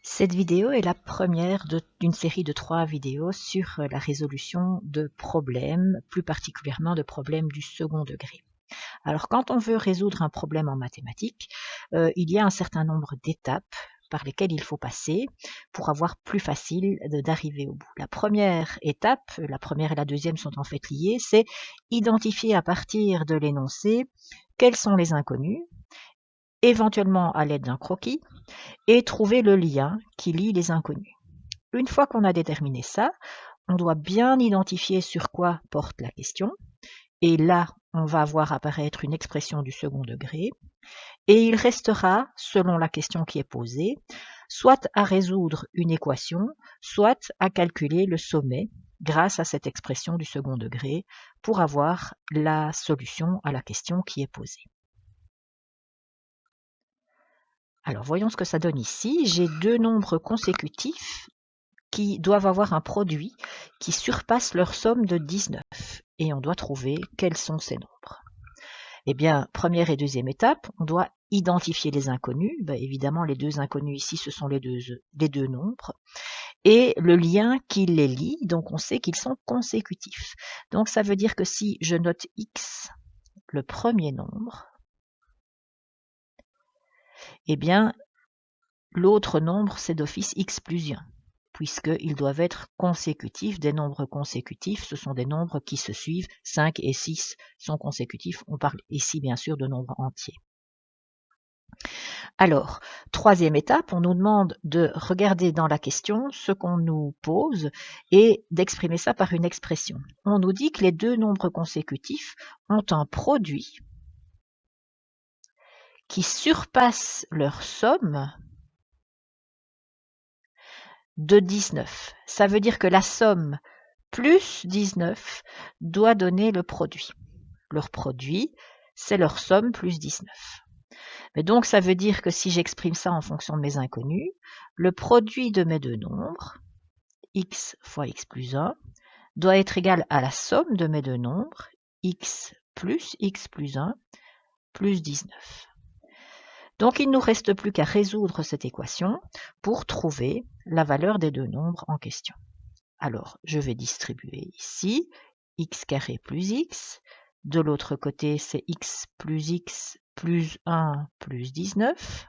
Cette vidéo est la première d'une série de 3 vidéos sur la résolution de problèmes, plus particulièrement de problèmes du second degré. Alors quand on veut résoudre un problème en mathématiques, il y a un certain nombre d'étapes par lesquelles il faut passer pour avoir plus facile d'arriver au bout. La première étape, la première et la deuxième sont en fait liées, c'est identifier à partir de l'énoncé quels sont les inconnus, éventuellement à l'aide d'un croquis, et trouver le lien qui lie les inconnus. Une fois qu'on a déterminé ça, on doit bien identifier sur quoi porte la question, et là, on va voir apparaître une expression du second degré, et il restera, selon la question qui est posée, soit à résoudre une équation, soit à calculer le sommet grâce à cette expression du second degré pour avoir la solution à la question qui est posée. Alors voyons ce que ça donne ici. J'ai deux nombres consécutifs qui doivent avoir un produit qui surpasse leur somme de 19. Et on doit trouver quels sont ces nombres. Eh bien, première et deuxième étape, on doit identifier les inconnus. Évidemment, les deux inconnus ici, ce sont les deux nombres. Et le lien qui les lie, donc on sait qu'ils sont consécutifs. Donc ça veut dire que si je note x, le premier nombre, eh bien, l'autre nombre, c'est d'office x plus 1, puisqu'ils doivent être consécutifs. Des nombres consécutifs, ce sont des nombres qui se suivent. 5 et 6 sont consécutifs. On parle ici, bien sûr, de nombres entiers. Alors, troisième étape, on nous demande de regarder dans la question ce qu'on nous pose et d'exprimer ça par une expression. On nous dit que les deux nombres consécutifs ont un produit qui surpasse leur somme de 19. Ça veut dire que la somme plus 19 doit donner le produit. Leur produit, c'est leur somme plus 19. Mais donc, ça veut dire que si j'exprime ça en fonction de mes inconnus, le produit de mes deux nombres, x fois x plus 1, doit être égal à la somme de mes deux nombres, x plus 1, plus 19. Donc, il ne nous reste plus qu'à résoudre cette équation pour trouver la valeur des deux nombres en question. Alors, je vais distribuer ici x carré plus x. De l'autre côté, c'est x plus 1 plus 19.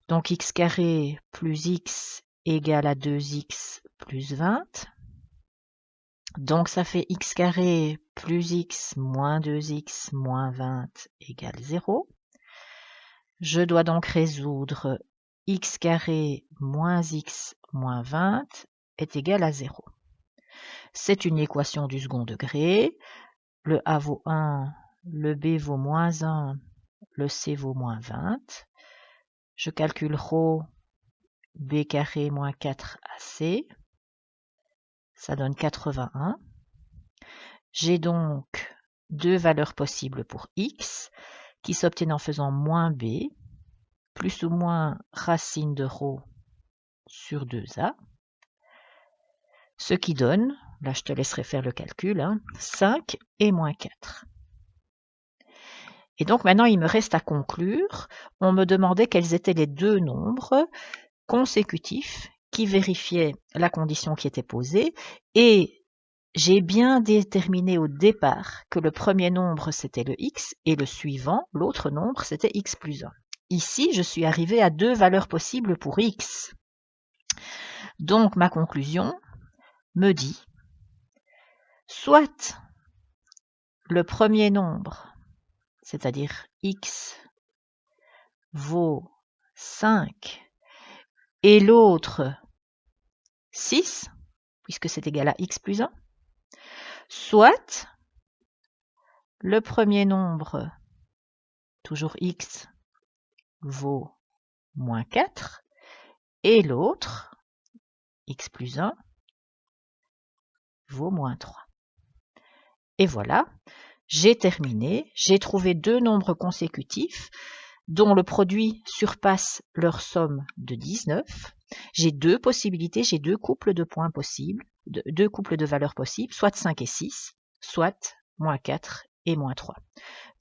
Donc x carré plus x égale à 2x plus 20. Donc ça fait x carré plus x moins 2x moins 20 égale 0. Je dois donc résoudre x carré moins x moins 20 est égal à 0. C'est une équation du second degré. Le a vaut 1, le b vaut moins 1, le c vaut moins 20. Je calcule ρ, b carré moins 4ac. Ça donne 81. J'ai donc deux valeurs possibles pour x qui s'obtiennent en faisant moins b, plus ou moins racine de ρ sur 2a. Ce qui donne, là je te laisserai faire le calcul, 5 et moins 4. Et donc maintenant il me reste à conclure. On me demandait quels étaient les deux nombres consécutifs qui vérifiaient la condition qui était posée, et j'ai bien déterminé au départ que le premier nombre c'était le x et le suivant, l'autre nombre, c'était x plus 1. Ici, je suis arrivé à deux valeurs possibles pour x. Donc ma conclusion me dit soit le premier nombre, c'est-à-dire x, vaut 5 et l'autre 6, puisque c'est égal à x plus 1, soit le premier nombre, toujours x, vaut moins 4 et l'autre, x plus 1, vaut moins 3. Et voilà, j'ai terminé, j'ai trouvé deux nombres consécutifs dont le produit surpasse leur somme de 19. J'ai deux possibilités, j'ai deux couples de points possibles, deux couples de valeurs possibles, soit 5 et 6, soit moins 4 et moins 3.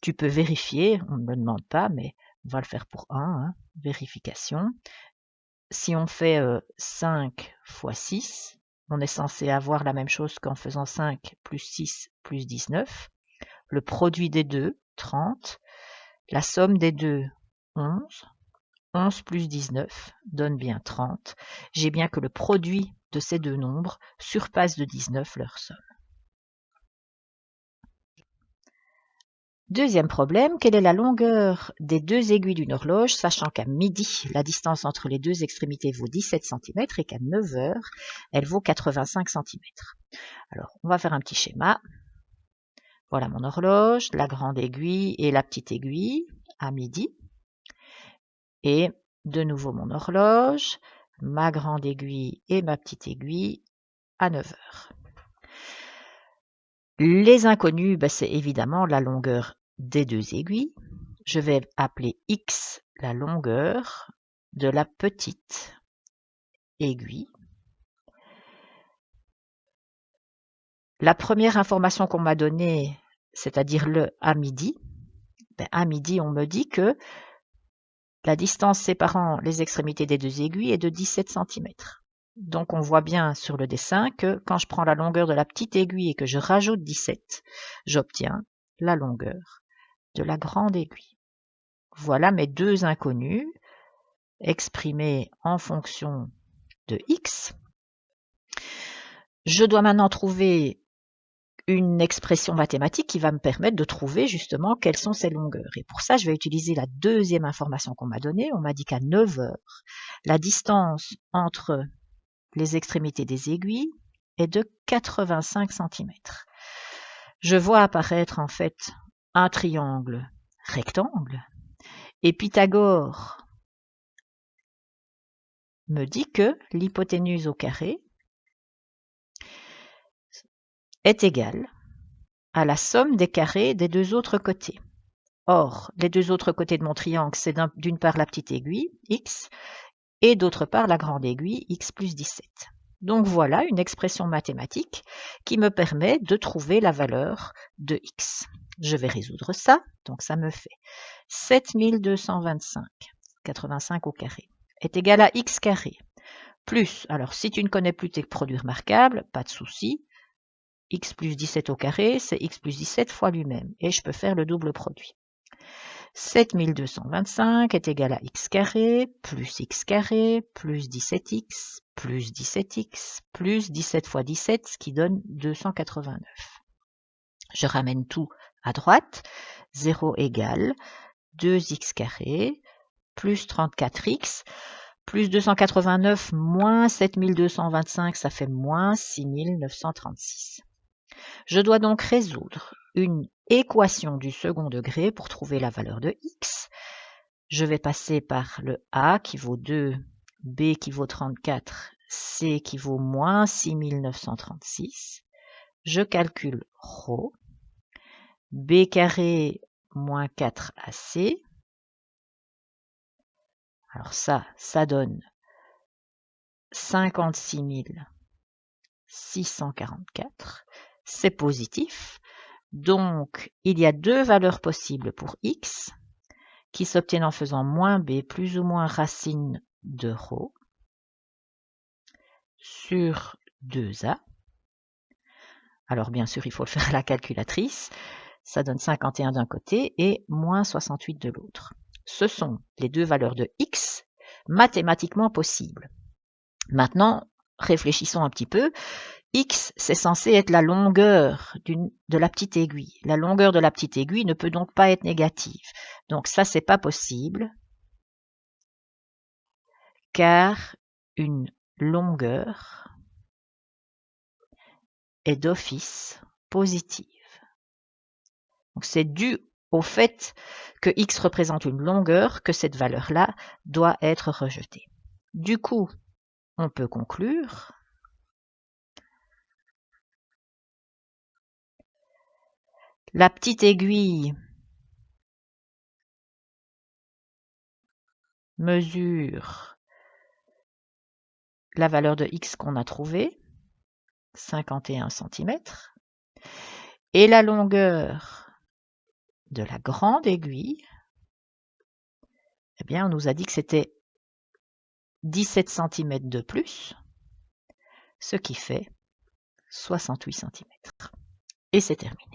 Tu peux vérifier, on ne me demande pas, mais on va le faire pour 1, vérification. si on fait 5 fois 6, on est censé avoir la même chose qu'en faisant 5 plus 6 plus 19. Le produit des deux, 30. La somme des deux, 11. 11 plus 19 donne bien 30. J'ai bien que le produit de ces deux nombres surpasse de 19 leur somme. Deuxième problème, quelle est la longueur des deux aiguilles d'une horloge, sachant qu'à midi, la distance entre les deux extrémités vaut 17 cm et qu'à 9 heures, elle vaut 85 cm. Alors, on va faire un petit schéma. Voilà mon horloge, la grande aiguille et la petite aiguille à midi. Et de nouveau mon horloge, ma grande aiguille et ma petite aiguille à 9 heures. Les inconnus, c'est évidemment la longueur des deux aiguilles. Je vais appeler X la longueur de la petite aiguille. La première information qu'on m'a donnée, c'est-à-dire le à midi, à midi, on me dit que la distance séparant les extrémités des deux aiguilles est de 17 cm. Donc on voit bien sur le dessin que quand je prends la longueur de la petite aiguille et que je rajoute 17, j'obtiens la longueur de la grande aiguille. Voilà mes deux inconnus exprimés en fonction de x. Je dois maintenant trouver une expression mathématique qui va me permettre de trouver justement quelles sont ces longueurs. Et pour ça, je vais utiliser la deuxième information qu'on m'a donnée. On m'a dit qu'à 9 heures, la distance entre les extrémités des aiguilles est de 85 cm. Je vois apparaître en fait un triangle rectangle et Pythagore me dit que l'hypoténuse au carré est égale à la somme des carrés des deux autres côtés. Or, les deux autres côtés de mon triangle, c'est d'une part la petite aiguille, x, et d'autre part la grande aiguille, x plus 17. Donc voilà une expression mathématique qui me permet de trouver la valeur de x. Je vais résoudre ça, donc ça me fait 7225, 85 au carré, est égal à x carré, plus, alors si tu ne connais plus tes produits remarquables, pas de souci, x plus 17 au carré, c'est x plus 17 fois lui-même, et je peux faire le double produit. 7225 est égal à x carré, plus 17x, plus 17x, plus 17 fois 17, ce qui donne 289. Je ramène tout à droite, 0 égale 2x carré, plus 34x, plus 289 moins 7225, ça fait moins 6936. Je dois donc résoudre une équation du second degré pour trouver la valeur de x. Je vais passer par le a qui vaut 2, b qui vaut 34, c qui vaut moins 6936. Je calcule ρ. B carré moins 4ac. Alors ça donne 56 644. C'est positif. Donc, il y a deux valeurs possibles pour x qui s'obtiennent en faisant moins b plus ou moins racine de ρ sur 2a. Alors bien sûr, il faut le faire à la calculatrice. Ça donne 51 d'un côté et moins 68 de l'autre. Ce sont les deux valeurs de x mathématiquement possibles. Maintenant, réfléchissons un petit peu. X, c'est censé être la longueur de la petite aiguille. La longueur de la petite aiguille ne peut donc pas être négative. Donc ça, c'est pas possible, car une longueur est d'office positive. Donc c'est dû au fait que x représente une longueur que cette valeur-là doit être rejetée. Du coup, on peut conclure la petite aiguille mesure la valeur de x qu'on a trouvée, 51 cm, et la longueur de la grande aiguille, eh bien, on nous a dit que c'était 17 cm de plus, ce qui fait 68 cm. Et c'est terminé.